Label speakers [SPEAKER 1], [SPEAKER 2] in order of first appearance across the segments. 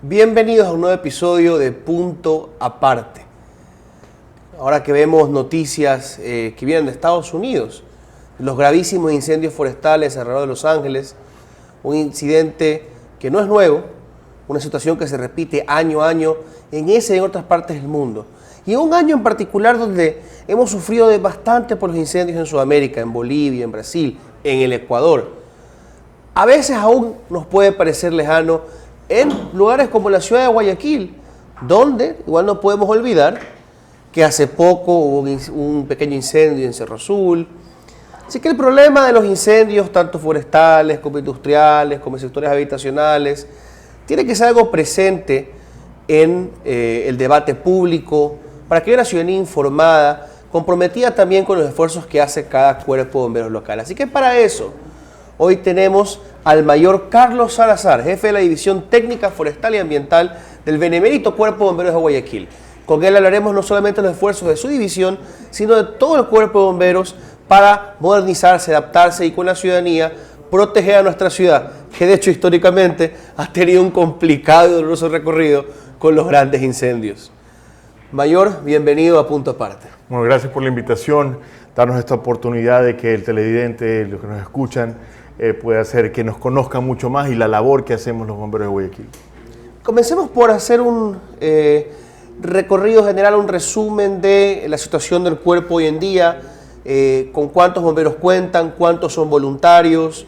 [SPEAKER 1] Bienvenidos a un nuevo episodio de Punto Aparte. Ahora que vemos noticias que vienen de Estados Unidos, los gravísimos incendios forestales alrededor de Los Ángeles, un incidente que no es nuevo, una situación que se repite año a año en ese y en otras partes del mundo. Y en un año en particular donde hemos sufrido bastante por los incendios en Sudamérica, en Bolivia, en Brasil, en el Ecuador. A veces aún nos puede parecer lejano en lugares como la ciudad de Guayaquil, donde igual no podemos olvidar que hace poco hubo un pequeño incendio en Cerro Azul. Así que el problema de los incendios, tanto forestales como industriales, como en sectores habitacionales, tiene que ser algo presente en el debate público, para que haya una ciudadanía informada, comprometida también con los esfuerzos que hace cada cuerpo de bomberos local. Así que para eso, hoy tenemos al mayor Carlos Salazar, jefe de la División Técnica Forestal y Ambiental del Benemérito Cuerpo de Bomberos de Guayaquil. Con él hablaremos no solamente de los esfuerzos de su división, sino de todo el cuerpo de bomberos para modernizarse, adaptarse y con la ciudadanía proteger a nuestra ciudad, que de hecho históricamente ha tenido un complicado y doloroso recorrido con los grandes incendios. Mayor, bienvenido a Punto Aparte.
[SPEAKER 2] Bueno, gracias por la invitación, darnos esta oportunidad de que el televidente, los que nos escuchan, pueda hacer que nos conozcan mucho más y la labor que hacemos los bomberos de Guayaquil.
[SPEAKER 1] Comencemos por hacer un recorrido general, un resumen de la situación del cuerpo hoy en día, con cuántos bomberos cuentan, cuántos son voluntarios,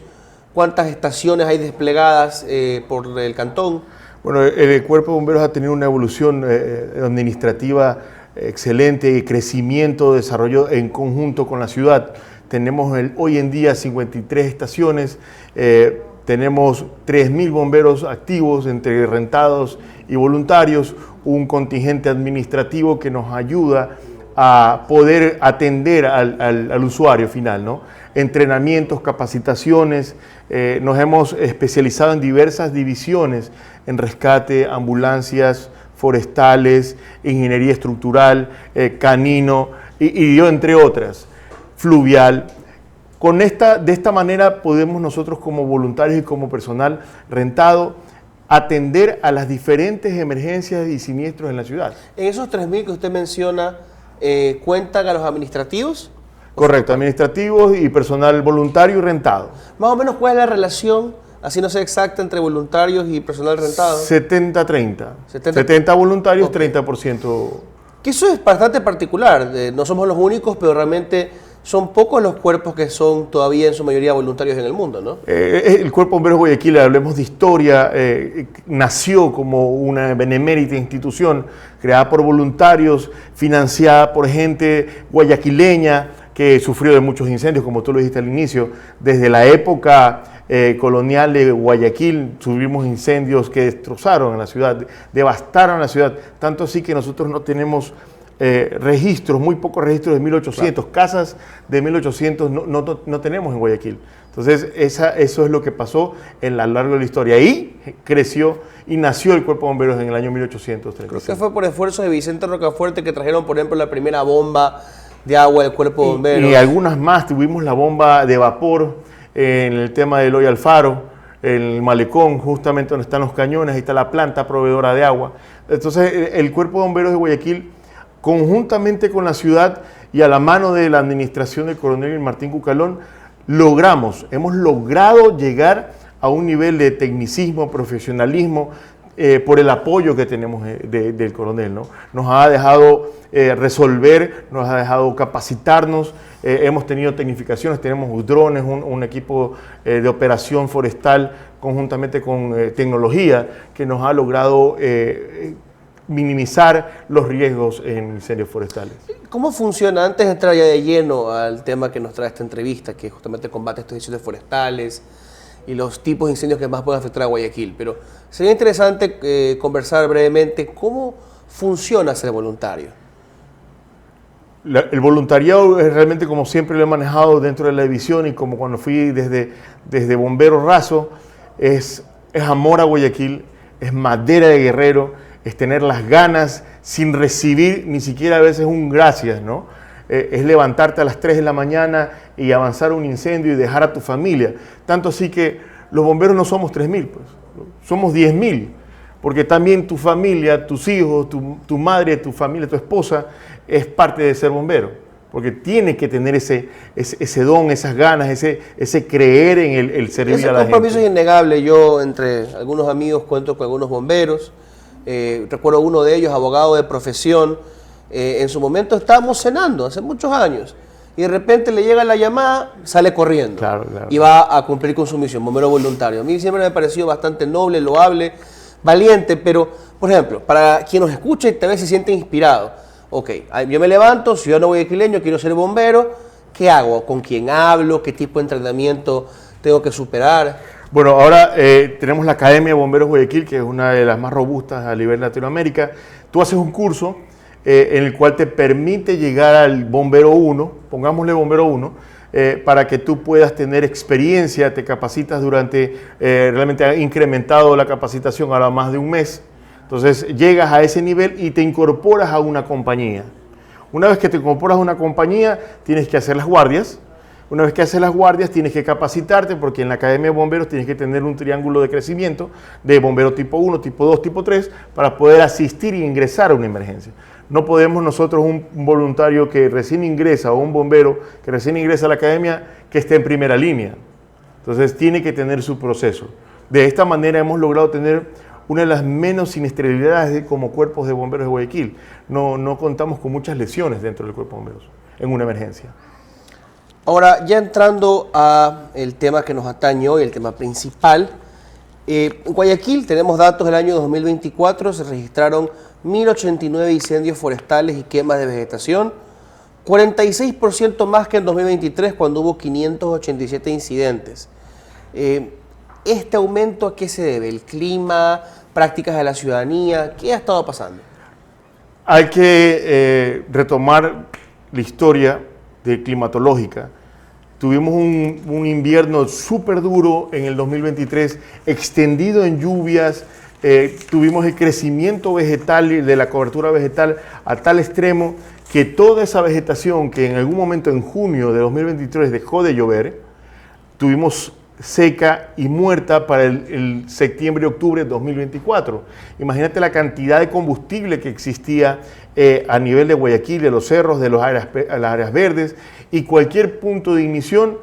[SPEAKER 1] cuántas estaciones hay desplegadas por el cantón.
[SPEAKER 2] Bueno, el cuerpo de bomberos ha tenido una evolución administrativa excelente y crecimiento, desarrollo en conjunto con la ciudad. Tenemos hoy en día 53 estaciones, tenemos 3.000 bomberos activos entre rentados y voluntarios, un contingente administrativo que nos ayuda a poder atender al usuario final, ¿no? Entrenamientos, capacitaciones, nos hemos especializado en diversas divisiones, en rescate, ambulancias, forestales, ingeniería estructural, canino y yo entre otras. Fluvial. De esta manera podemos nosotros como voluntarios y como personal rentado atender a las diferentes emergencias y siniestros en la ciudad.
[SPEAKER 1] En esos 3.000 que usted menciona, ¿cuentan a los administrativos?
[SPEAKER 2] Correcto, administrativos y personal voluntario y rentado.
[SPEAKER 1] Más o menos, ¿cuál es la relación, así no sé exacta, entre voluntarios y personal rentado?
[SPEAKER 2] 70-30. 70 voluntarios, okay. 30%.
[SPEAKER 1] Que eso es bastante particular, no somos los únicos, pero realmente son pocos los cuerpos que son todavía en su mayoría voluntarios en el mundo, ¿no?
[SPEAKER 2] El Cuerpo de Bomberos de Guayaquil, hablemos de historia, nació como una benemérita institución creada por voluntarios, financiada por gente guayaquileña que sufrió de muchos incendios, como tú lo dijiste al inicio. Desde la época colonial de Guayaquil tuvimos incendios que destrozaron a la ciudad, devastaron la ciudad, tanto así que nosotros no tenemos registros, muy pocos registros de 1800, claro. Casas de 1800 no tenemos en Guayaquil. Entonces eso es lo que pasó a lo largo de la historia. Ahí creció y nació el Cuerpo de Bomberos en el año 1835.
[SPEAKER 1] Creo que fue por esfuerzos de Vicente Rocafuerte que trajeron, por ejemplo, la primera bomba de agua del Cuerpo de Bomberos.
[SPEAKER 2] Y algunas más, tuvimos la bomba de vapor en el tema del Hoyo Alfaro, el malecón, justamente donde están los cañones, ahí está la planta proveedora de agua. Entonces el Cuerpo de Bomberos de Guayaquil, conjuntamente con la ciudad y a la mano de la administración del coronel Martín Cucalón, hemos logrado llegar a un nivel de tecnicismo, profesionalismo, por el apoyo que tenemos del coronel, ¿no? Nos ha dejado resolver, nos ha dejado capacitarnos, hemos tenido tecnificaciones, tenemos drones, un equipo de operación forestal conjuntamente con tecnología que nos ha logrado minimizar los riesgos en incendios forestales.
[SPEAKER 1] ¿Cómo funciona, antes de entrar ya de lleno al tema que nos trae esta entrevista, que justamente combate estos incendios forestales y los tipos de incendios que más pueden afectar a Guayaquil? Pero sería interesante conversar brevemente cómo funciona ser voluntario.
[SPEAKER 2] El voluntariado es realmente, como siempre lo he manejado dentro de la división y como cuando fui desde bombero raso, es amor a Guayaquil, es madera de guerrero, es tener las ganas sin recibir ni siquiera a veces un gracias, ¿no? Es levantarte a las 3 de la mañana y avanzar un incendio y dejar a tu familia. Tanto así que los bomberos no somos 3.000, pues, somos 10.000. porque también tu familia, tus hijos, tu madre, tu familia, tu esposa, es parte de ser bombero, porque tiene que tener ese don, esas ganas, ese creer en el servir a la gente.
[SPEAKER 1] Ese compromiso es innegable. Yo, entre algunos amigos, cuento con algunos bomberos. Recuerdo uno de ellos, abogado de profesión. En su momento estábamos cenando, hace muchos años, y de repente le llega la llamada, sale corriendo.
[SPEAKER 2] Claro.
[SPEAKER 1] Y va a cumplir con su misión, bombero voluntario. A mí siempre me ha parecido bastante noble, loable, valiente, pero, por ejemplo, para quien nos escucha y tal vez se siente inspirado, ok, yo me levanto, ciudadano guayaquileño, quiero ser bombero, ¿qué hago? ¿Con quién hablo? ¿Qué tipo de entrenamiento tengo que superar?
[SPEAKER 2] Bueno, ahora tenemos la Academia de Bomberos Guayaquil, que es una de las más robustas a nivel Latinoamérica. Tú haces un curso en el cual te permite llegar al bombero 1, pongámosle bombero 1, para que tú puedas tener experiencia, te capacitas realmente ha incrementado la capacitación ahora más de un mes. Entonces llegas a ese nivel y te incorporas a una compañía. Una vez que te incorporas a una compañía, tienes que hacer las guardias. Una vez que haces las guardias, tienes que capacitarte, porque en la Academia de Bomberos tienes que tener un triángulo de crecimiento de bombero tipo 1, tipo 2, tipo 3, para poder asistir e ingresar a una emergencia. No podemos nosotros, un voluntario que recién ingresa o un bombero que recién ingresa a la academia, que esté en primera línea. Entonces tiene que tener su proceso. De esta manera hemos logrado tener una de las menos siniestralidades como cuerpos de bomberos de Guayaquil. No contamos con muchas lesiones dentro del cuerpo de bomberos en una emergencia.
[SPEAKER 1] Ahora, ya entrando al tema que nos atañe hoy, el tema principal, en Guayaquil tenemos datos del año 2024, se registraron 1.089 incendios forestales y quemas de vegetación, 46% más que en 2023 cuando hubo 587 incidentes. ¿Este aumento a qué se debe? ¿El clima? ¿Prácticas de la ciudadanía? ¿Qué ha estado pasando?
[SPEAKER 2] Hay que retomar la historia climatológica. Tuvimos un invierno súper duro en el 2023, extendido en lluvias. Tuvimos el crecimiento vegetal y de la cobertura vegetal a tal extremo que toda esa vegetación que en algún momento en junio de 2023 dejó de llover, tuvimos seca y muerta para el septiembre y octubre de 2024. Imagínate la cantidad de combustible que existía a nivel de Guayaquil, de los cerros, de las áreas verdes, y cualquier punto de ignición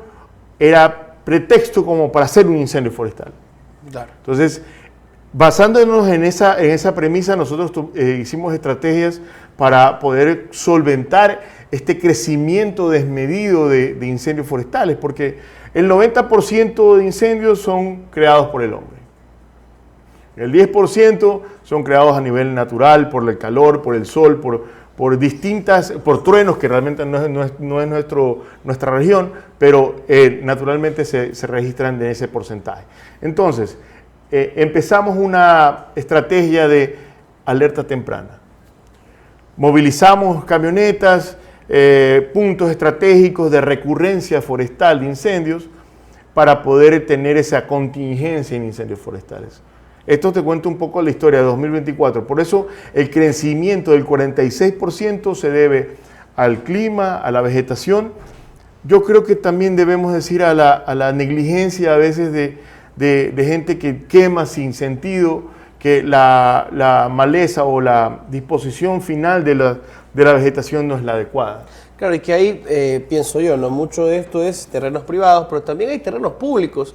[SPEAKER 2] era pretexto como para hacer un incendio forestal.
[SPEAKER 1] Claro.
[SPEAKER 2] Entonces, basándonos en esa premisa, nosotros hicimos estrategias para poder solventar este crecimiento desmedido de incendios forestales, porque el 90% de incendios son creados por el hombre. El 10% son creados a nivel natural, por el calor, por el sol, por truenos, que realmente no es nuestra región, pero naturalmente se registran en ese porcentaje. Entonces, empezamos una estrategia de alerta temprana. Movilizamos camionetas, puntos estratégicos de recurrencia forestal de incendios para poder tener esa contingencia en incendios forestales. Esto te cuento un poco la historia de 2024. Por eso el crecimiento del 46% se debe al clima, a la vegetación. Yo creo que también debemos decir a la negligencia a veces de gente que quema sin sentido, que la maleza o la disposición final de la vegetación no es la adecuada.
[SPEAKER 1] Claro, y que ahí pienso yo, ¿no? Mucho de esto es terrenos privados, pero también hay terrenos públicos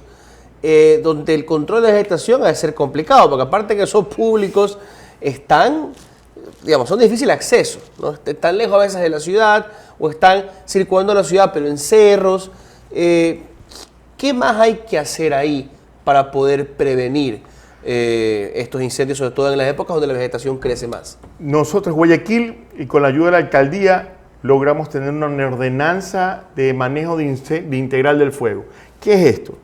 [SPEAKER 1] donde el control de la vegetación ha de ser complicado, porque aparte que son públicos, son de difícil acceso, ¿no? Están lejos a veces de la ciudad o están circulando en la ciudad, pero en cerros. ¿Qué más hay que hacer ahí para poder prevenir estos incendios, sobre todo en las épocas donde la vegetación crece más?
[SPEAKER 2] Nosotros, Guayaquil, y con la ayuda de la alcaldía, logramos tener una ordenanza de manejo de integral del fuego. ¿Qué es esto?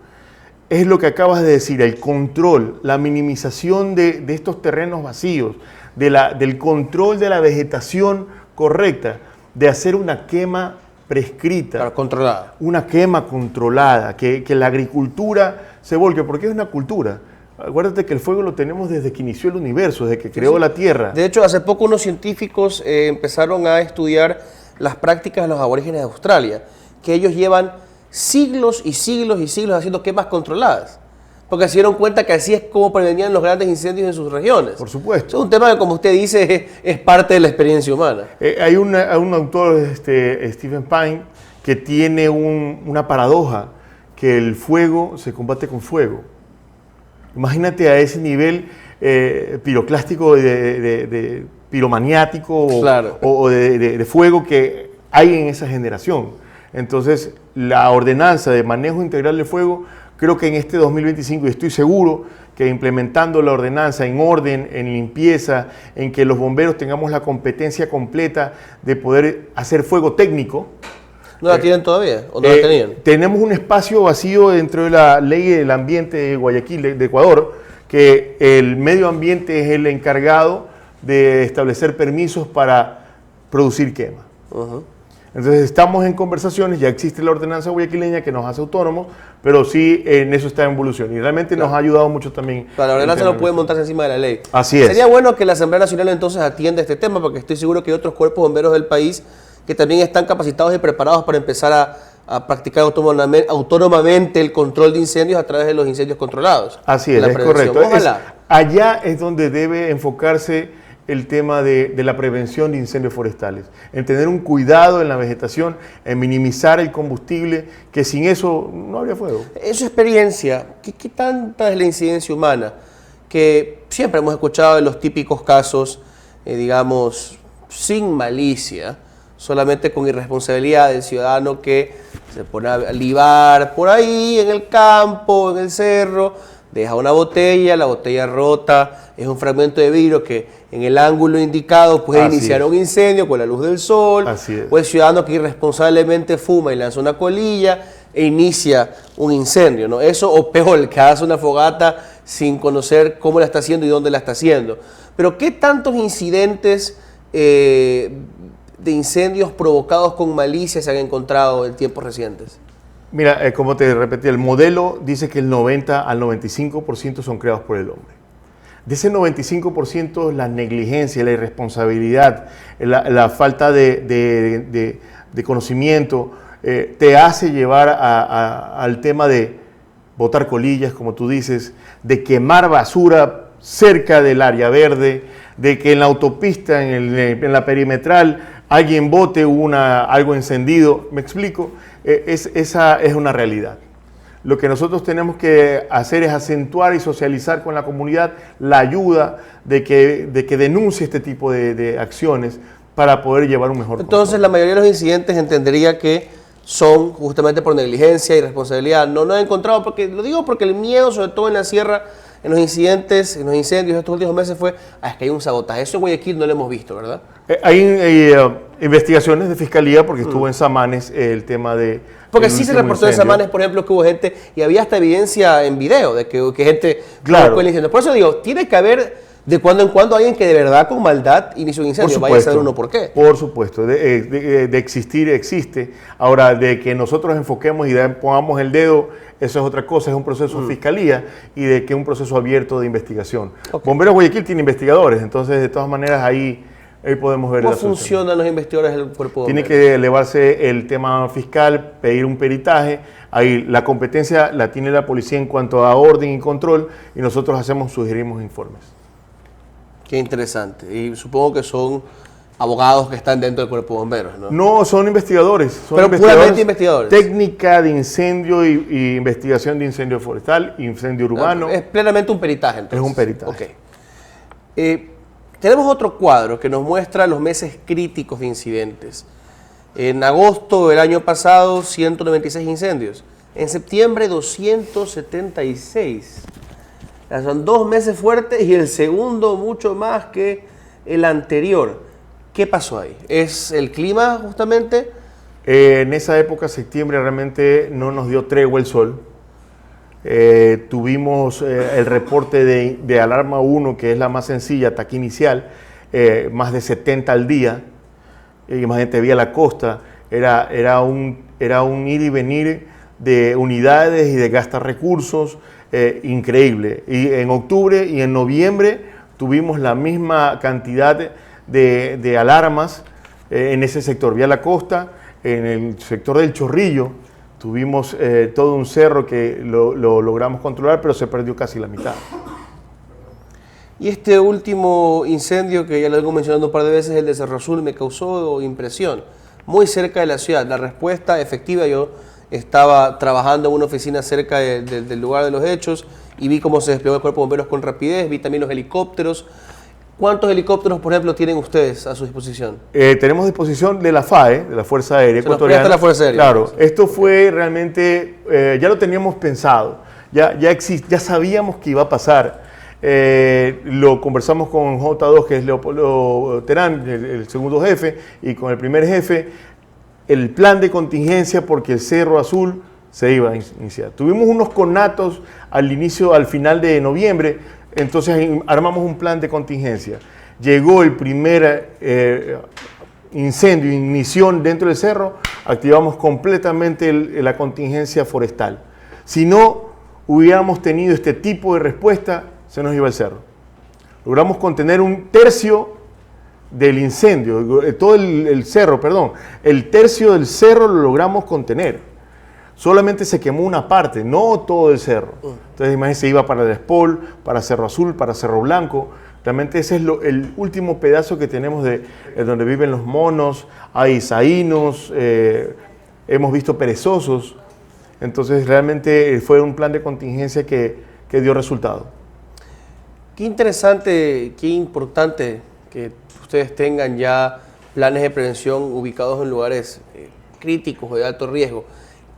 [SPEAKER 2] Es lo que acabas de decir, el control, la minimización de estos terrenos vacíos, del control de la vegetación correcta, de hacer una quema prescrita.
[SPEAKER 1] Claro, controlada.
[SPEAKER 2] Una quema controlada, que la agricultura se volque, porque es una cultura. Acuérdate que el fuego lo tenemos desde que inició el universo, desde que creó la Tierra.
[SPEAKER 1] De hecho, hace poco unos científicos empezaron a estudiar las prácticas de los aborígenes de Australia, que ellos llevan siglos y siglos y siglos haciendo quemas controladas. porque se dieron cuenta que así es como prevenían los grandes incendios en sus regiones.
[SPEAKER 2] Por supuesto.
[SPEAKER 1] Es un tema que, como usted dice, es parte de la experiencia humana.
[SPEAKER 2] Hay un autor, Stephen Pine, que tiene una paradoja, que el fuego se combate con fuego. Imagínate a ese nivel piroclástico, de piromaniático
[SPEAKER 1] Claro.
[SPEAKER 2] o de fuego que hay en esa generación. Entonces, la ordenanza de manejo integral del fuego, creo que en este 2025, y estoy seguro que implementando la ordenanza en orden, en limpieza, en que los bomberos tengamos la competencia completa de poder hacer fuego técnico.
[SPEAKER 1] ¿No la tienen todavía? ¿O no la tenían?
[SPEAKER 2] Tenemos un espacio vacío dentro de la ley del ambiente de Guayaquil, de Ecuador, que el medio ambiente es el encargado de establecer permisos para producir quema. Entonces estamos en conversaciones, ya existe la ordenanza guayaquileña que nos hace autónomos, pero sí en eso está en evolución y realmente nos ha ayudado mucho también.
[SPEAKER 1] La ordenanza no puede montarse encima de la ley.
[SPEAKER 2] Así es.
[SPEAKER 1] Sería bueno que la Asamblea Nacional entonces atienda este tema, porque estoy seguro que hay otros cuerpos bomberos del país que también están capacitados y preparados para empezar a practicar autónomamente el control de incendios a través de los incendios controlados.
[SPEAKER 2] Así es correcto.
[SPEAKER 1] Ojalá.
[SPEAKER 2] Allá es donde debe enfocarse el tema de la prevención de incendios forestales, en tener un cuidado en la vegetación, en minimizar el combustible, que sin eso no habría fuego.
[SPEAKER 1] En su experiencia, ¿qué tanta es la incidencia humana? Que siempre hemos escuchado de los típicos casos, digamos, sin malicia, solamente con irresponsabilidad del ciudadano que se pone a libar por ahí, en el campo, en el cerro, deja una botella, la botella rota, es un fragmento de vidrio que en el ángulo indicado puede iniciar un incendio con la luz del sol, o el ciudadano que irresponsablemente fuma y lanza una colilla e inicia un incendio, ¿no? Eso, o peor, que hace una fogata sin conocer cómo la está haciendo y dónde la está haciendo. Pero ¿qué tantos incidentes de incendios provocados con malicia se han encontrado en tiempos recientes?
[SPEAKER 2] Mira, como te repetí, el modelo dice que el 90 al 95% son creados por el hombre. De ese 95%, la negligencia, la irresponsabilidad, la falta de conocimiento, te hace llevar al tema de botar colillas, como tú dices, de quemar basura cerca del área verde, de que en la autopista, en la perimetral, alguien bote algo encendido. ¿Me explico? Esa es una realidad. Lo que nosotros tenemos que hacer es acentuar y socializar con la comunidad la ayuda de que denuncie este tipo de acciones para poder llevar un mejor
[SPEAKER 1] Entonces,
[SPEAKER 2] control.
[SPEAKER 1] la mayoría de los incidentes entendería que son justamente por negligencia y responsabilidad. No he encontrado, lo digo porque el miedo, sobre todo en la sierra, en los incidentes, en los incendios de estos últimos meses fue, es que hay un sabotaje. Eso en Guayaquil no lo hemos visto, ¿verdad?
[SPEAKER 2] Hay investigaciones de fiscalía, porque estuvo en Samanes el tema de...
[SPEAKER 1] Porque sí se reportó en Samanes, por ejemplo, que hubo gente, y había hasta evidencia en video de que gente provocó el incendio. Por eso digo, tiene que haber de cuando en cuando alguien que de verdad con maldad inició un incendio. Vaya a saber uno por qué.
[SPEAKER 2] Por supuesto, de existir existe. Ahora, de que nosotros enfoquemos y pongamos el dedo, eso es otra cosa, es un proceso de fiscalía y de que es un proceso abierto de investigación. Bomberos Guayaquil tiene investigadores, entonces de todas maneras ahí podemos ver.
[SPEAKER 1] ¿Cómo funcionan los investigadores del cuerpo de bomberos?
[SPEAKER 2] Tiene que elevarse el tema fiscal, pedir un peritaje. Ahí la competencia la tiene la policía en cuanto a orden y control, y nosotros sugerimos informes.
[SPEAKER 1] Qué interesante. Y supongo que son abogados que están dentro del cuerpo de bomberos, ¿no?
[SPEAKER 2] No, son investigadores.
[SPEAKER 1] Pero puramente investigadores.
[SPEAKER 2] Técnica de incendio y investigación de incendio forestal, incendio urbano.
[SPEAKER 1] Es plenamente un peritaje, entonces.
[SPEAKER 2] Es un peritaje.
[SPEAKER 1] Okay. Tenemos otro cuadro que nos muestra los meses críticos de incidentes. En agosto del año pasado, 196 incendios. En septiembre, 276. Son 2 meses fuertes y el segundo mucho más que el anterior. ¿Qué pasó ahí? ¿Es el clima justamente?
[SPEAKER 2] En esa época, septiembre, realmente no nos dio tregua el sol. Tuvimos el reporte de alarma 1, que es la más sencilla, ataque inicial, más de 70 al día. Imagínate, vía la costa, era un ir y venir de unidades y de gastar recursos increíble. Y en octubre y en noviembre tuvimos la misma cantidad de alarmas en ese sector, vía la costa, en el sector del Chorrillo. Tuvimos todo un cerro que lo logramos controlar, pero se perdió casi la mitad.
[SPEAKER 1] Y este último incendio, que ya lo vengo mencionando un par de veces, el de Cerro Azul, me causó impresión. Muy cerca de la ciudad. La respuesta efectiva, yo estaba trabajando en una oficina cerca del lugar de los hechos y vi cómo se desplegó el cuerpo de bomberos con rapidez, vi también los helicópteros. ¿Cuántos helicópteros, por ejemplo, tienen ustedes a su disposición?
[SPEAKER 2] Tenemos disposición de la FAE, de la Fuerza Aérea Ecuatoriana.
[SPEAKER 1] La Fuerza Aérea.
[SPEAKER 2] Claro, esto fue realmente, ya lo teníamos pensado, ya sabíamos que iba a pasar. Lo conversamos con J2, que es Leopoldo Terán, el segundo jefe, y con el primer jefe, el plan de contingencia, porque el Cerro Azul se iba a iniciar. Tuvimos unos conatos al final de noviembre, entonces armamos un plan de contingencia. Llegó el primer incendio, ignición dentro del cerro, activamos completamente la contingencia forestal. Si no hubiéramos tenido este tipo de respuesta, se nos iba el cerro. Logramos contener un tercio del incendio, todo el cerro, perdón. El tercio del cerro lo logramos contener. Solamente se quemó una parte, no todo el cerro. Entonces, imagínense, iba para el Espol, para Cerro Azul, para Cerro Blanco. Realmente ese es el último pedazo que tenemos de donde viven los monos, hay saínos, hemos visto perezosos. Entonces, realmente fue un plan de contingencia que dio resultado.
[SPEAKER 1] Qué interesante, qué importante que ustedes tengan ya planes de prevención ubicados en lugares críticos o de alto riesgo.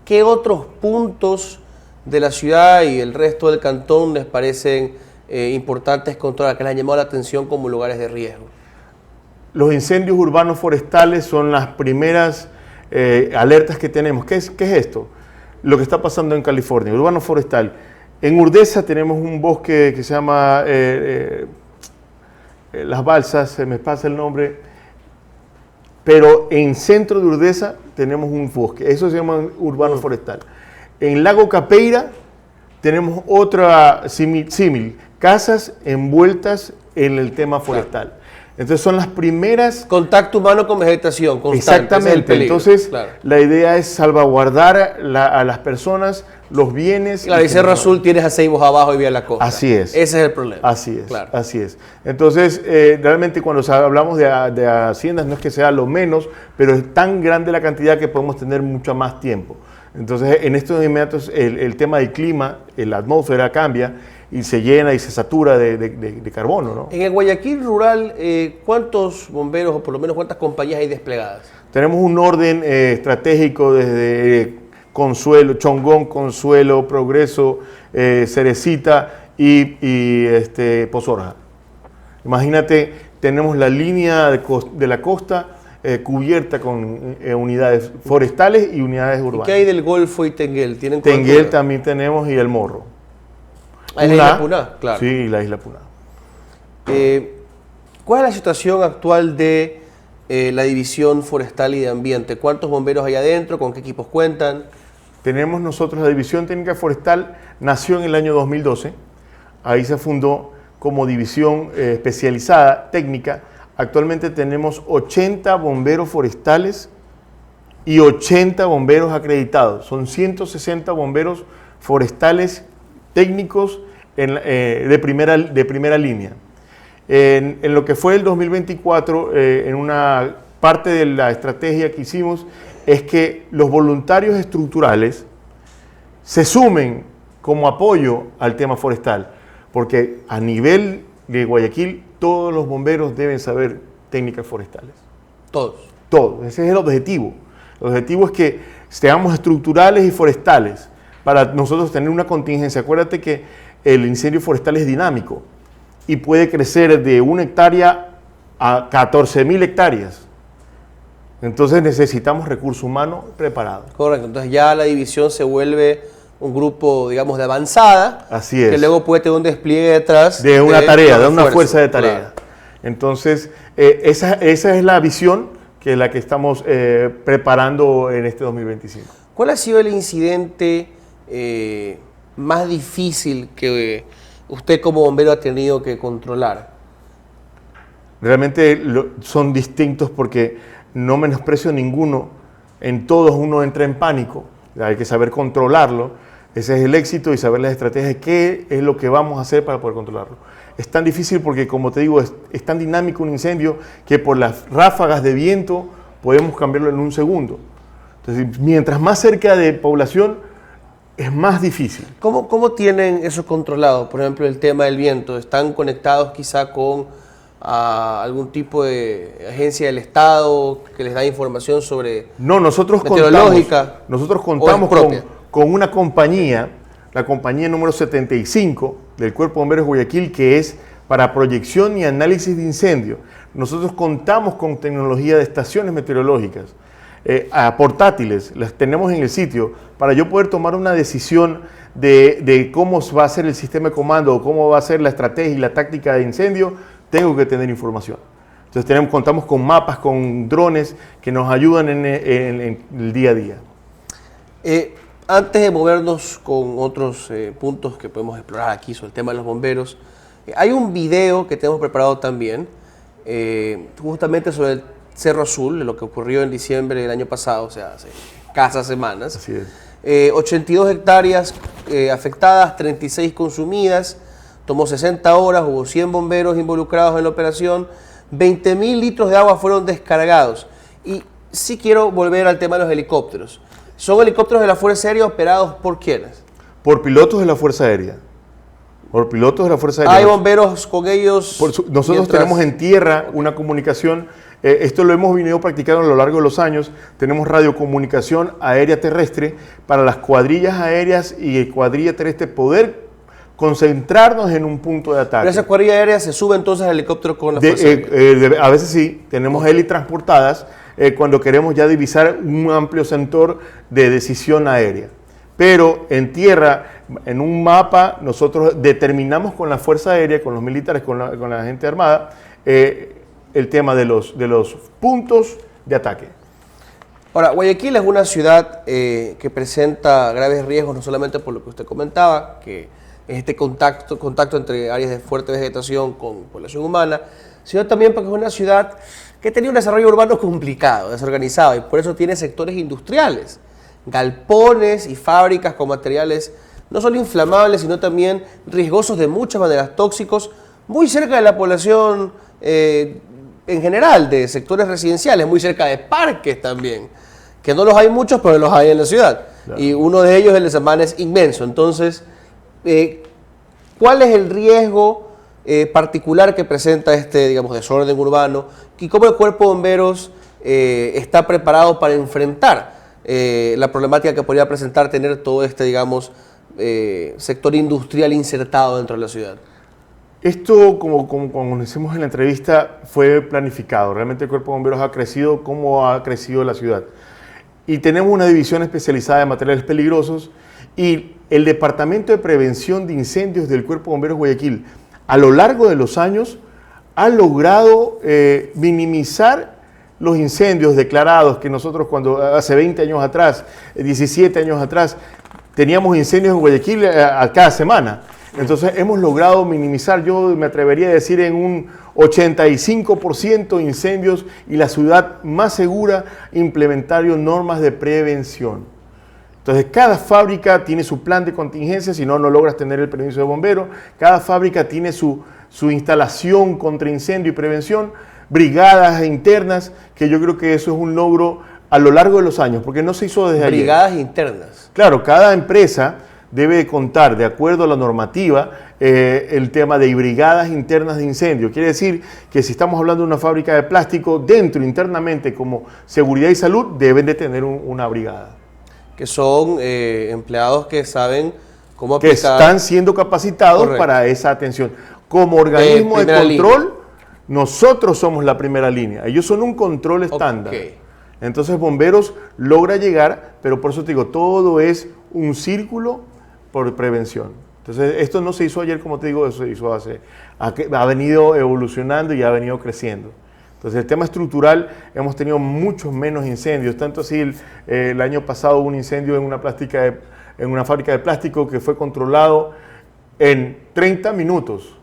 [SPEAKER 1] ¿Qué otros puntos de la ciudad y el resto del cantón les parecen importantes controlar, que les han llamado la atención como lugares de riesgo?
[SPEAKER 2] Los incendios urbanos forestales son las primeras alertas que tenemos. ¿Qué es esto? Lo que está pasando en California, urbano forestal. En Urdesa tenemos un bosque que se llama Las Balsas, se me pasa el nombre, pero en centro de Urdesa tenemos un bosque, eso se llama urbano forestal. En Lago Capeira tenemos otra símil, casas envueltas en el tema forestal. Entonces son las primeras...
[SPEAKER 1] Contacto humano con vegetación constante.
[SPEAKER 2] Exactamente. Entonces la idea es salvaguardar a las personas, los bienes...
[SPEAKER 1] Claro, y Cerro Azul tienes a Ceibos abajo y Vía la Costa.
[SPEAKER 2] Así es.
[SPEAKER 1] Ese es el problema.
[SPEAKER 2] Así es,
[SPEAKER 1] claro.
[SPEAKER 2] Así es. Entonces, realmente cuando hablamos de haciendas no es que sea lo menos, pero es tan grande la cantidad que podemos tener mucho más tiempo. Entonces, en estos inmediatos, el tema del clima, la atmósfera cambia y se llena y se satura de carbono, ¿no?
[SPEAKER 1] En el Guayaquil rural, ¿cuántos bomberos o por lo menos cuántas compañías hay desplegadas?
[SPEAKER 2] Tenemos un orden estratégico desde Consuelo, Chongón, Consuelo, Progreso, Cerecita y Pozorja. Imagínate, tenemos la línea de la costa cubierta con unidades forestales y unidades urbanas.
[SPEAKER 1] ¿Y qué hay del Golfo y Tenguel? ¿Tienen
[SPEAKER 2] Tenguel también tenemos y el Morro.
[SPEAKER 1] ¿La isla Puná? Claro.
[SPEAKER 2] Sí, la isla Puná.
[SPEAKER 1] ¿Cuál es la situación actual de la División Forestal y de Ambiente? ¿Cuántos bomberos hay adentro? ¿Con qué equipos cuentan?
[SPEAKER 2] Tenemos nosotros la División Técnica Forestal, nació en el año 2012. Ahí se fundó como división especializada técnica. Actualmente tenemos 80 bomberos forestales y 80 bomberos acreditados. Son 160 bomberos forestales técnicos de primera línea. En lo que fue el 2024, en una parte de la estrategia que hicimos, es que los voluntarios estructurales se sumen como apoyo al tema forestal, porque a nivel de Guayaquil todos los bomberos deben saber técnicas forestales.
[SPEAKER 1] Todos.
[SPEAKER 2] Todos, ese es el objetivo. El objetivo es que seamos estructurales y forestales para nosotros tener una contingencia. Acuérdate que el incendio forestal es dinámico y puede crecer de 1 hectárea a 14.000 hectáreas. Entonces necesitamos recurso humano preparado.
[SPEAKER 1] Correcto, entonces ya la división se vuelve un grupo, digamos, de avanzada.
[SPEAKER 2] Así es.
[SPEAKER 1] Que luego puede tener un despliegue detrás.
[SPEAKER 2] De una tarea, de una
[SPEAKER 1] refuerzo,
[SPEAKER 2] fuerza de tarea.
[SPEAKER 1] Claro.
[SPEAKER 2] Entonces, esa es la visión que es la que estamos preparando en este 2025.
[SPEAKER 1] ¿Cuál ha sido el incidente más difícil que usted como bombero ha tenido que controlar?
[SPEAKER 2] Realmente son distintos porque no menosprecio ninguno. En todos uno entra en pánico. hay que saber controlarlo. Ese es el éxito y saber las estrategias de qué es lo que vamos a hacer para poder controlarlo. Es tan difícil porque, como te digo, es tan dinámico un incendio que por las ráfagas de viento podemos cambiarlo en un segundo. Entonces, mientras más cerca de población, es más difícil.
[SPEAKER 1] ¿Cómo tienen eso controlado? Por ejemplo, el tema del viento. ¿Están conectados quizá con algún tipo de agencia del Estado que les da información sobre meteorológica?
[SPEAKER 2] Nosotros contamos con una compañía, la compañía número 75 del Cuerpo de Bomberos de Guayaquil, que es para proyección y análisis de incendio. Nosotros contamos con tecnología de estaciones meteorológicas, portátiles, las tenemos en el sitio, para yo poder tomar una decisión de cómo va a ser el sistema de comando, o cómo va a ser la estrategia y la táctica de incendio. Tengo que tener información. Entonces contamos con mapas, con drones que nos ayudan en el día a día.
[SPEAKER 1] Antes de movernos con otros puntos que podemos explorar aquí sobre el tema de los bomberos, hay un video que tenemos preparado también, justamente sobre el Cerro Azul, de lo que ocurrió en diciembre del año pasado, o sea, hace escasas semanas.
[SPEAKER 2] Así es.
[SPEAKER 1] 82 hectáreas afectadas, 36 consumidas, tomó 60 horas, hubo 100 bomberos involucrados en la operación, 20.000 litros de agua fueron descargados. Y sí quiero volver al tema de los helicópteros. ¿Son helicópteros de la Fuerza Aérea operados por quiénes?
[SPEAKER 2] Por pilotos de la Fuerza Aérea. Por pilotos de la Fuerza Aérea.
[SPEAKER 1] ¿Hay bomberos con ellos?
[SPEAKER 2] Nosotros tenemos en tierra una comunicación, esto lo hemos venido practicando a lo largo de los años. Tenemos radiocomunicación aérea terrestre para las cuadrillas aéreas y cuadrilla terrestre poder concentrarnos en un punto de ataque.
[SPEAKER 1] ¿Pero esa cuadrilla aérea se sube entonces al helicóptero con la Fuerza Aérea?
[SPEAKER 2] A veces sí, tenemos heli transportadas cuando queremos ya divisar un amplio sector de decisión aérea. Pero en tierra, en un mapa, nosotros determinamos con la Fuerza Aérea, con los militares, con la gente armada, el tema de los puntos de ataque.
[SPEAKER 1] Ahora, Guayaquil es una ciudad que presenta graves riesgos, no solamente por lo que usted comentaba, que es este contacto entre áreas de fuerte vegetación con población humana, sino también porque es una ciudad que tenía un desarrollo urbano complicado, desorganizado, y por eso tiene sectores industriales, galpones y fábricas con materiales no solo inflamables, sino también riesgosos de muchas maneras, tóxicos, muy cerca de la población en general, de sectores residenciales, muy cerca de parques también, que no los hay muchos, pero los hay en la ciudad. Claro. Y uno de ellos, el de Samaná, es inmenso. Entonces, ¿cuál es el riesgo particular que presenta este, digamos, desorden urbano? ¿Y cómo el Cuerpo de Bomberos está preparado para enfrentar la problemática que podría presentar tener todo este, digamos, sector industrial insertado dentro de la ciudad?
[SPEAKER 2] Esto, como decimos en la entrevista, fue planificado. Realmente el Cuerpo de Bomberos ha crecido como ha crecido la ciudad. Y tenemos una división especializada en materiales peligrosos, y el Departamento de Prevención de Incendios del Cuerpo de Bomberos Guayaquil, a lo largo de los años, ha logrado minimizar los incendios declarados que nosotros cuando hace 20 años atrás, 17 años atrás, teníamos incendios en Guayaquil a cada semana. Entonces hemos logrado minimizar, yo me atrevería a decir, en un 85% incendios, y la ciudad más segura implementando normas de prevención. Entonces cada fábrica tiene su plan de contingencia, si no logras tener el permiso de bombero. Cada fábrica tiene su instalación contra incendio y prevención, brigadas internas, que yo creo que eso es un logro a lo largo de los años, porque no se hizo desde ayer.
[SPEAKER 1] Brigadas internas.
[SPEAKER 2] Claro, cada empresa debe contar, de acuerdo a la normativa, el tema de brigadas internas de incendio. Quiere decir que si estamos hablando de una fábrica de plástico, dentro, internamente, como seguridad y salud, deben de tener una brigada.
[SPEAKER 1] Que son empleados que saben cómo aplicar.
[SPEAKER 2] Que están siendo capacitados. Correcto. Para esa atención. Como organismo de control, línea. Nosotros somos la primera línea. Ellos son un control estándar. Okay. Entonces Bomberos logra llegar, pero por eso te digo, todo es un círculo por prevención. Entonces esto no se hizo ayer, como te digo, eso se hizo ha venido evolucionando y ha venido creciendo. Entonces el tema estructural, hemos tenido muchos menos incendios, tanto así el año pasado hubo un incendio en una fábrica de plástico que fue controlado en 30 minutos.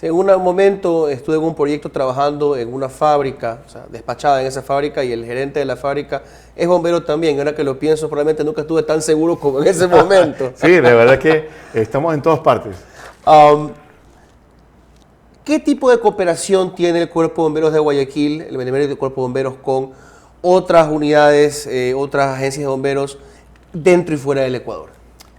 [SPEAKER 1] Sí, en un momento estuve en un proyecto trabajando en una fábrica, o sea, despachada en esa fábrica, y el gerente de la fábrica es bombero también. Y ahora que lo pienso, probablemente nunca estuve tan seguro como en ese momento.
[SPEAKER 2] Sí, de verdad que estamos en todas partes.
[SPEAKER 1] ¿Qué tipo de cooperación tiene el Cuerpo de Bomberos de Guayaquil, el Benemérito Cuerpo de Bomberos, con otras unidades, otras agencias de bomberos dentro y fuera del Ecuador?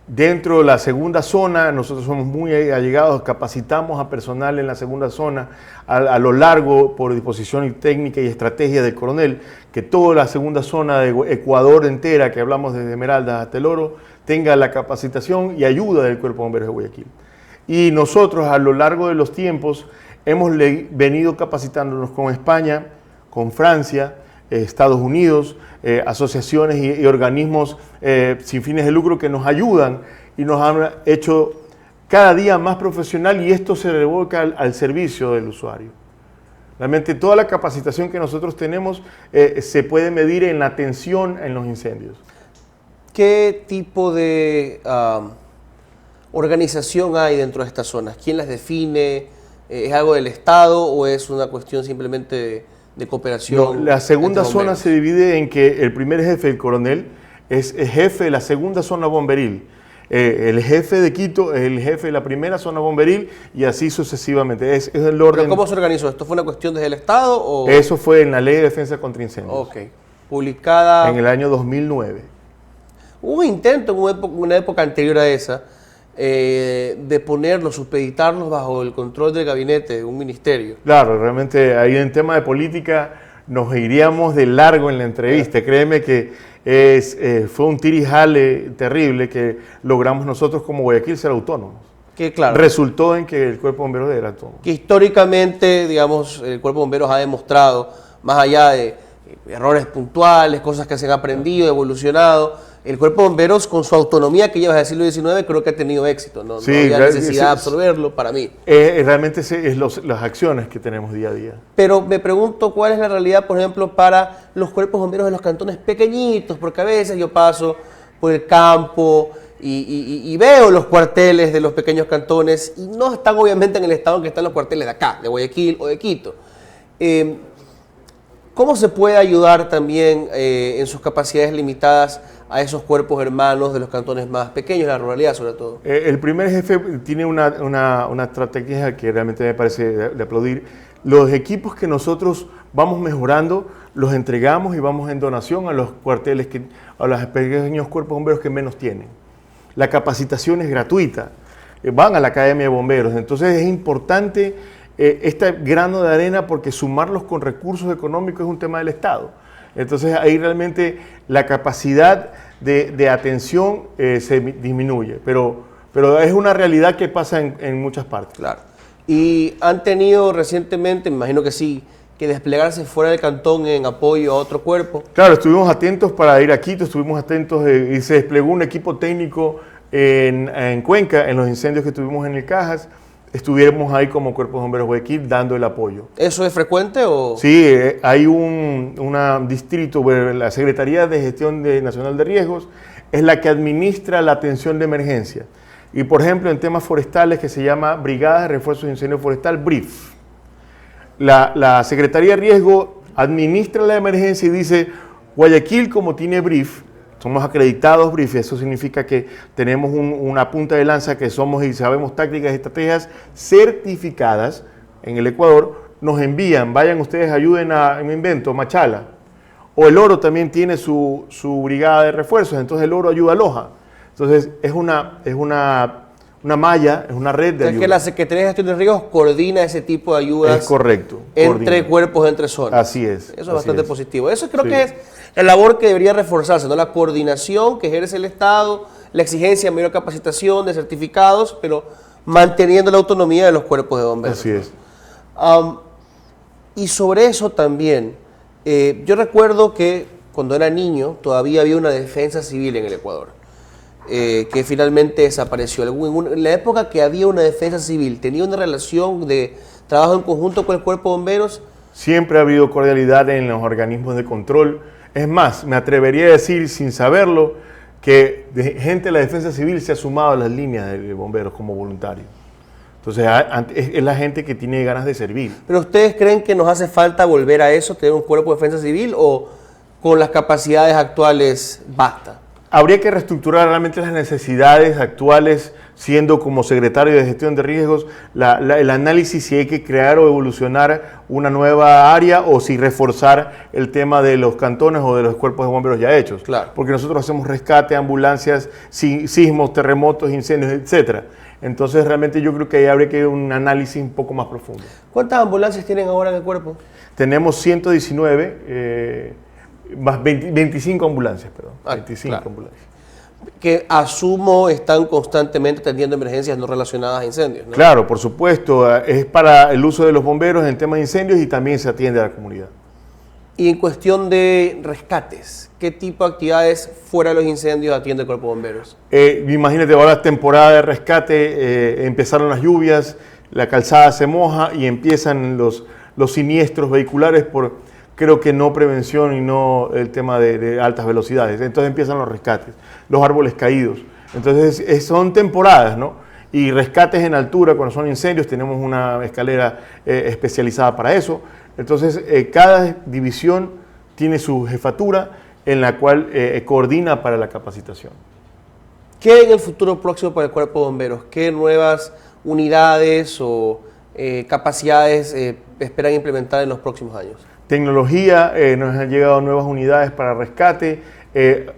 [SPEAKER 2] Dentro de la segunda zona, nosotros somos muy allegados, capacitamos a personal en la segunda zona a lo largo, por disposición técnica y estrategia del coronel, que toda la segunda zona de Ecuador entera, que hablamos desde Esmeraldas hasta El Oro, tenga la capacitación y ayuda del Cuerpo de Bomberos de Guayaquil. Y nosotros a lo largo de los tiempos hemos venido capacitándonos con España, con Francia, Estados Unidos, asociaciones y organismos sin fines de lucro que nos ayudan y nos han hecho cada día más profesional, y esto se revolca al servicio del usuario. Realmente toda la capacitación que nosotros tenemos se puede medir en la atención en los incendios.
[SPEAKER 1] ¿Qué tipo de organización hay dentro de estas zonas? ¿Quién las define? ¿Es algo del Estado o es una cuestión simplemente de cooperación?
[SPEAKER 2] No, la segunda zona se divide en que el primer jefe, el coronel, es el jefe de la segunda zona bomberil. El jefe de Quito es el jefe de la primera zona bomberil, y así sucesivamente. Es el orden.
[SPEAKER 1] ¿Pero cómo se organizó? ¿Esto fue una cuestión desde el Estado? O?
[SPEAKER 2] Eso fue en la Ley de Defensa contra Incendios.
[SPEAKER 1] Ok. Publicada
[SPEAKER 2] en el año 2009.
[SPEAKER 1] Hubo un intento en una época anterior a esa de ponerlos, supeditarlos bajo el control del gabinete de un ministerio.
[SPEAKER 2] Claro, realmente ahí en tema de política nos iríamos de largo en la entrevista. Créeme que fue un tirijale terrible que logramos nosotros como Guayaquil ser autónomos.
[SPEAKER 1] Que claro,
[SPEAKER 2] resultó en que el Cuerpo de Bomberos era autónomo.
[SPEAKER 1] Que históricamente, digamos, el Cuerpo de Bomberos ha demostrado, más allá de errores puntuales, cosas que se han aprendido, evolucionado, el Cuerpo de Bomberos, con su autonomía que lleva desde el siglo XIX, creo que ha tenido éxito. No,
[SPEAKER 2] sí,
[SPEAKER 1] no había necesidad de absorberlo para mí.
[SPEAKER 2] Realmente es las acciones que tenemos día a día.
[SPEAKER 1] Pero me pregunto cuál es la realidad, por ejemplo, para los cuerpos bomberos de los cantones pequeñitos, porque a veces yo paso por el campo y veo los cuarteles de los pequeños cantones y no están obviamente en el estado en que están los cuarteles de acá, de Guayaquil o de Quito. ¿Cómo se puede ayudar también en sus capacidades limitadas a esos cuerpos hermanos de los cantones más pequeños, la ruralidad sobre todo?
[SPEAKER 2] El primer jefe tiene una estrategia que realmente me parece de aplaudir. Los equipos que nosotros vamos mejorando los entregamos y vamos en donación a los cuarteles, a los pequeños cuerpos bomberos que menos tienen. La capacitación es gratuita, van a la Academia de Bomberos, entonces es importante este grano de arena, porque sumarlos con recursos económicos es un tema del Estado. Entonces ahí realmente la capacidad de atención se disminuye, pero es una realidad que pasa en muchas partes.
[SPEAKER 1] Claro. ¿Y han tenido recientemente, me imagino que sí, que desplegarse fuera del cantón en apoyo a otro cuerpo?
[SPEAKER 2] Claro, estuvimos atentos para ir a Quito, estuvimos atentos y se desplegó un equipo técnico en Cuenca, en los incendios que tuvimos en el Cajas. Estuvimos ahí como Cuerpo de Bomberos Guayaquil dando el apoyo.
[SPEAKER 1] ¿Eso es frecuente o...?
[SPEAKER 2] Sí, hay un distrito, la Secretaría de Gestión Nacional de Riesgos es la que administra la atención de emergencia. Y por ejemplo, en temas forestales, que se llama Brigada de Refuerzos de Incendio Forestal, BRIF. La Secretaría de Riesgo administra la emergencia y dice, Guayaquil, como tiene BRIF, somos acreditados BRIF, eso significa que tenemos una punta de lanza que somos y sabemos tácticas y estrategias certificadas en el Ecuador, nos envían, vayan ustedes, ayuden a, me invento, Machala. O El Oro también tiene su brigada de refuerzos, entonces El Oro ayuda a Loja. Entonces es una malla, es una red de ayuda.
[SPEAKER 1] Es que la Secretaría de Gestión de Riesgos coordina ese tipo de ayudas.
[SPEAKER 2] Es correcto.
[SPEAKER 1] Entre cuerpos, entre zonas.
[SPEAKER 2] Así es.
[SPEAKER 1] Eso es bastante positivo. Eso creo que es la labor que debería reforzarse, ¿no? La coordinación que ejerce el Estado, la exigencia de mayor capacitación, de certificados, pero manteniendo la autonomía de los cuerpos de bomberos.
[SPEAKER 2] Así es.
[SPEAKER 1] Y sobre eso también, yo recuerdo que cuando era niño todavía había una defensa civil en el Ecuador, que finalmente desapareció. En la época que había una defensa civil, ¿tenía una relación de trabajo en conjunto con el Cuerpo de Bomberos?
[SPEAKER 2] Siempre ha habido cordialidad en los organismos de control. Es más, me atrevería a decir, sin saberlo, que gente de la defensa civil se ha sumado a las líneas de bomberos como voluntario. Entonces es la gente que tiene ganas de servir.
[SPEAKER 1] ¿Pero ustedes creen que nos hace falta volver a eso, tener un cuerpo de defensa civil, o con las capacidades actuales basta?
[SPEAKER 2] Habría que reestructurar realmente las necesidades actuales, siendo como secretario de gestión de riesgos, el análisis si hay que crear o evolucionar una nueva área o si reforzar el tema de los cantones o de los cuerpos de bomberos ya hechos.
[SPEAKER 1] Claro.
[SPEAKER 2] Porque nosotros hacemos rescate, ambulancias, sismos, terremotos, incendios, etcétera. Entonces realmente yo creo que ahí habría que ir un análisis un poco más profundo.
[SPEAKER 1] ¿Cuántas ambulancias tienen ahora en el cuerpo?
[SPEAKER 2] Tenemos 119, más 25 ambulancias, perdón. 25
[SPEAKER 1] claro.
[SPEAKER 2] ambulancias.
[SPEAKER 1] Que asumo están constantemente atendiendo emergencias no relacionadas a incendios, ¿no?
[SPEAKER 2] Claro, por supuesto, es para el uso de los bomberos en tema de incendios y también se atiende a la comunidad.
[SPEAKER 1] Y en cuestión de rescates, ¿qué tipo de actividades fuera de los incendios atiende el cuerpo de bomberos?
[SPEAKER 2] Imagínate, ahora temporada de rescate, empezaron las lluvias, la calzada se moja y empiezan los siniestros vehiculares por, creo que no prevención y no el tema de altas velocidades. Entonces empiezan los rescates, los árboles caídos. Entonces son temporadas, ¿no? Y rescates en altura, cuando son incendios, tenemos una escalera especializada para eso. Entonces cada división tiene su jefatura en la cual coordina para la capacitación.
[SPEAKER 1] ¿Qué en el futuro próximo para el cuerpo de bomberos? ¿Qué nuevas unidades o capacidades esperan implementar en los próximos años?
[SPEAKER 2] Tecnología, nos han llegado nuevas unidades para rescate,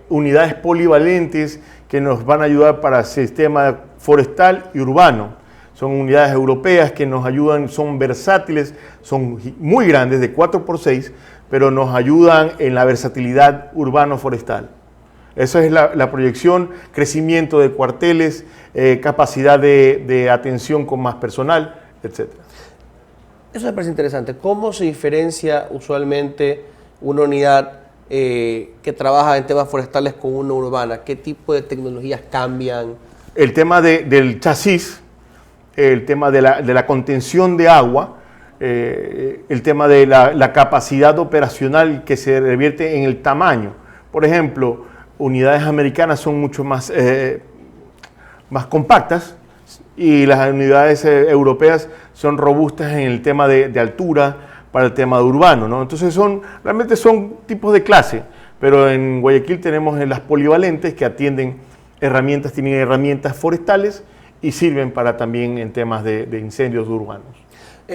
[SPEAKER 2] unidades polivalentes que nos van a ayudar para el sistema forestal y urbano. Son unidades europeas que nos ayudan, son versátiles, son muy grandes, de 4x6, pero nos ayudan en la versatilidad urbano-forestal. Esa es la proyección, crecimiento de cuarteles, capacidad de atención con más personal, etc.
[SPEAKER 1] Eso me parece interesante. ¿Cómo se diferencia usualmente una unidad que trabaja en temas forestales con una urbana? ¿Qué tipo de tecnologías cambian?
[SPEAKER 2] El tema del chasis, el tema de la contención de agua, el tema de la capacidad operacional que se revierte en el tamaño. Por ejemplo, unidades americanas son mucho más compactas y las unidades europeas son robustas en el tema de altura para el tema de urbano, ¿no? Entonces realmente son tipos de clase, pero en Guayaquil tenemos las polivalentes que atienden herramientas, tienen herramientas forestales y sirven para también en temas de incendios urbanos.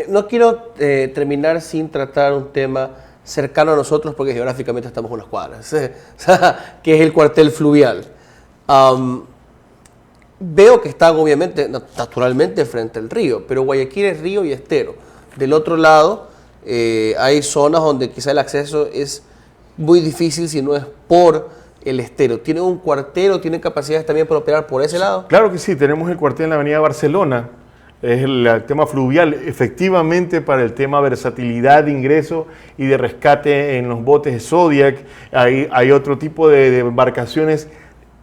[SPEAKER 1] No quiero terminar sin tratar un tema cercano a nosotros porque geográficamente estamos unas cuadras, que es el cuartel fluvial. Veo que están obviamente, naturalmente, frente al río, pero Guayaquil es río y estero. Del otro lado hay zonas donde quizá el acceso es muy difícil si no es por el estero. ¿Tienen un cuartel o tienen capacidades también para operar por ese lado?
[SPEAKER 2] Claro que sí, tenemos el cuartel en la avenida Barcelona, es el tema fluvial, efectivamente para el tema versatilidad de ingreso y de rescate en los botes Zodiac, hay otro tipo de embarcaciones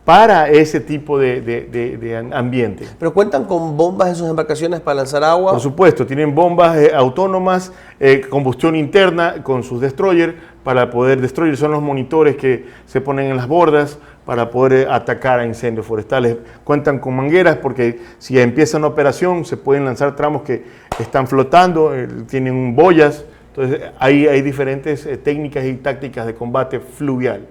[SPEAKER 2] para ese tipo de ambiente.
[SPEAKER 1] ¿Pero cuentan con bombas en sus embarcaciones para lanzar agua?
[SPEAKER 2] Por supuesto, tienen bombas autónomas, combustión interna con sus destroyers para poder destruir. Son los monitores que se ponen en las bordas para poder atacar a incendios forestales. Cuentan con mangueras porque si empieza una operación se pueden lanzar tramos que están flotando, tienen boyas. Entonces hay diferentes técnicas y tácticas de combate fluvial.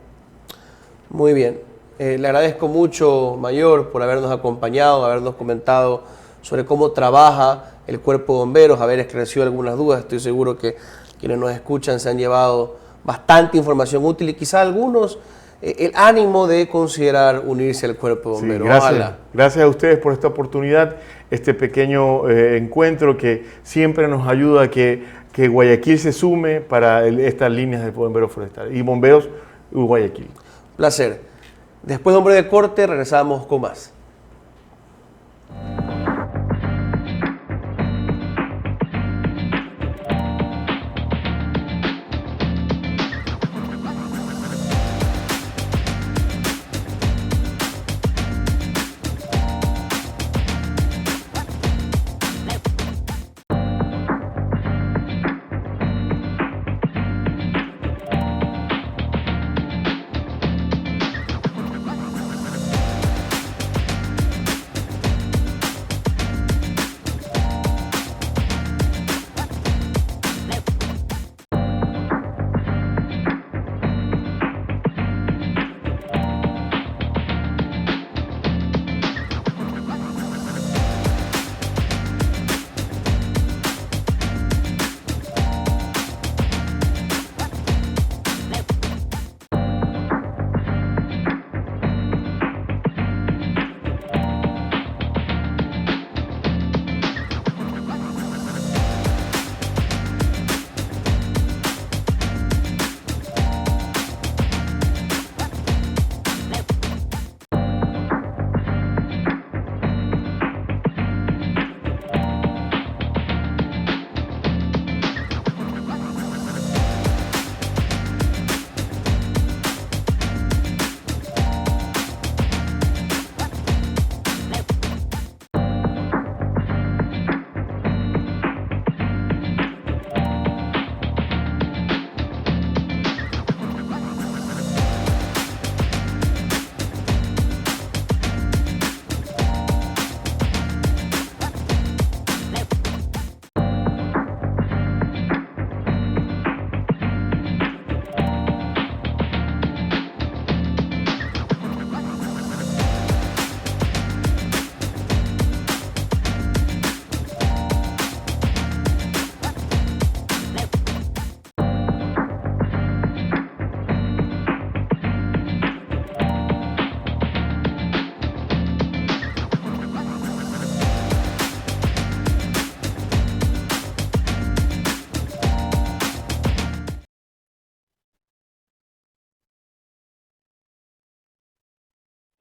[SPEAKER 1] Muy bien. Le agradezco mucho, Mayor, por habernos acompañado, habernos comentado sobre cómo trabaja el Cuerpo de Bomberos, haber esclarecido algunas dudas. Estoy seguro que quienes nos escuchan se han llevado bastante información útil y quizá algunos el ánimo de considerar unirse al Cuerpo de Bomberos.
[SPEAKER 2] Sí, gracias a ustedes por esta oportunidad, este pequeño encuentro que siempre nos ayuda a que Guayaquil se sume para estas líneas de bomberos forestales y bomberos Guayaquil.
[SPEAKER 1] Placer. Después de un breve corte, regresamos con más.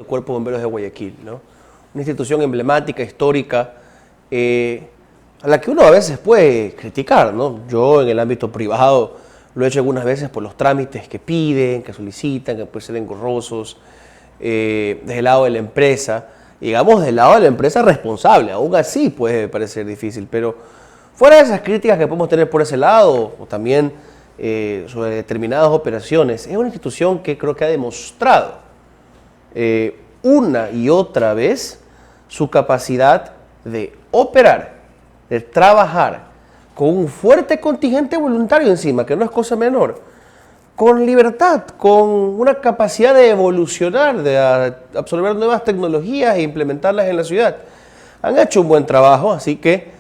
[SPEAKER 1] del Cuerpo de Bomberos de Guayaquil, ¿no? Una institución emblemática, histórica, a la que uno a veces puede criticar, ¿no? Yo en el ámbito privado lo he hecho algunas veces por los trámites que piden, que solicitan, que pueden ser engorrosos, desde el lado de la empresa, digamos del lado de la empresa responsable, aún así puede parecer difícil, pero fuera de esas críticas que podemos tener por ese lado, o también sobre determinadas operaciones, es una institución que creo que ha demostrado una y otra vez su capacidad de operar, de trabajar con un fuerte contingente voluntario encima, que no es cosa menor, con libertad, con una capacidad de evolucionar, de absorber nuevas tecnologías e implementarlas en la ciudad. Han hecho un buen trabajo, así que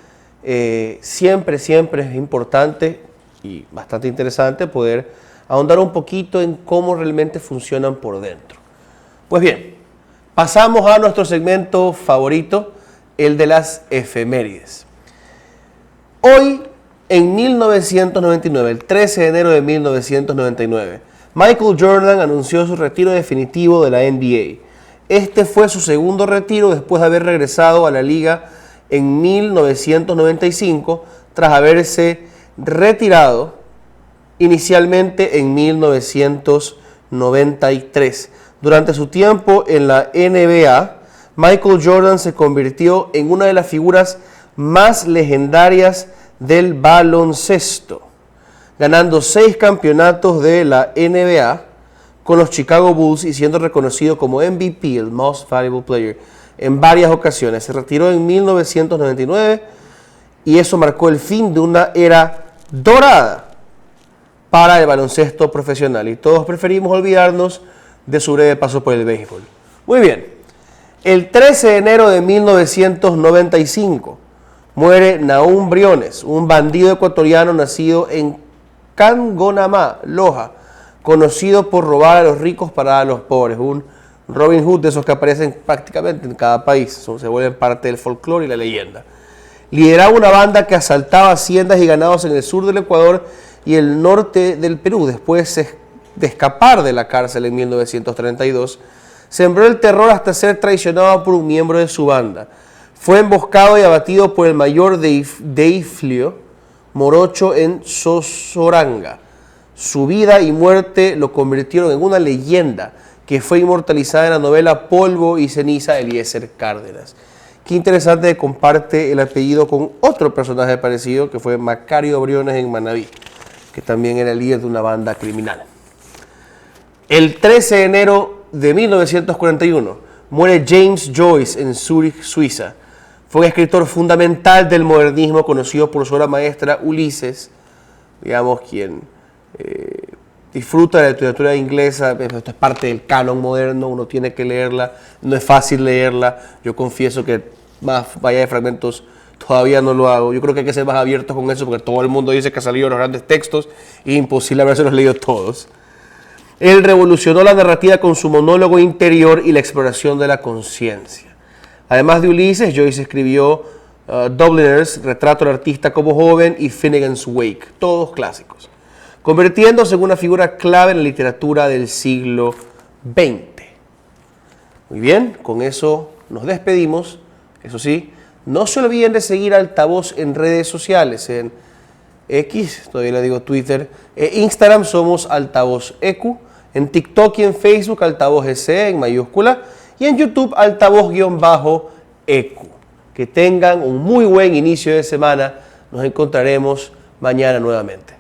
[SPEAKER 1] siempre es importante y bastante interesante poder ahondar un poquito en cómo realmente funcionan por dentro. Pues bien, pasamos a nuestro segmento favorito, el de las efemérides. Hoy, en 1999, el 13 de enero de 1999, Michael Jordan anunció su retiro definitivo de la NBA. Este fue su segundo retiro después de haber regresado a la liga en 1995, tras haberse retirado inicialmente en 1993. Durante su tiempo en la NBA, Michael Jordan se convirtió en una de las figuras más legendarias del baloncesto, ganando 6 campeonatos de la NBA con los Chicago Bulls y siendo reconocido como MVP, el Most Valuable Player, en varias ocasiones. Se retiró en 1999 y eso marcó el fin de una era dorada para el baloncesto profesional y todos preferimos olvidarnos de su breve paso por el béisbol. Muy bien, el 13 de enero de 1995 muere Nahum Briones, un bandido ecuatoriano nacido en Cangonamá, Loja, conocido por robar a los ricos para dar a los pobres, un Robin Hood de esos que aparecen prácticamente en cada país, se vuelven parte del folclore y la leyenda. Lideraba una banda que asaltaba haciendas y ganados en el sur del Ecuador y el norte del Perú. Después de escapar de la cárcel en 1932, sembró el terror hasta ser traicionado por un miembro de su banda. Fue emboscado y abatido por el mayor Deiflio Morocho en Sosoranga. Su vida y muerte lo convirtieron en una leyenda que fue inmortalizada en la novela Polvo y Ceniza de Eliezer Cárdenas. Qué interesante que comparte el apellido con otro personaje parecido que fue Macario Briones en Manabí, que también era el líder de una banda criminal. El 13 de enero de 1941 muere James Joyce en Zúrich, Suiza. Fue un escritor fundamental del modernismo, conocido por su obra maestra Ulises, digamos, quien disfruta de la literatura inglesa. Esto es parte del canon moderno, uno tiene que leerla, no es fácil leerla. Yo confieso que más vaya de fragmentos todavía no lo hago. Yo creo que hay que ser más abiertos con eso porque todo el mundo dice que ha salido los grandes textos y es imposible haberse los leído todos. Él revolucionó la narrativa con su monólogo interior y la exploración de la conciencia. Además de Ulises, Joyce escribió Dubliners, Retrato del artista como joven y Finnegan's Wake, todos clásicos, convirtiéndose en una figura clave en la literatura del siglo XX. Muy bien, con eso nos despedimos. Eso sí, no se olviden de seguir Altavoz en redes sociales, en X, todavía le digo Twitter, Instagram somos Altavoz EQ, en TikTok y en Facebook Altavoz EC en mayúscula y en YouTube Altavoz-EQ. Que tengan un muy buen inicio de semana, nos encontraremos mañana nuevamente.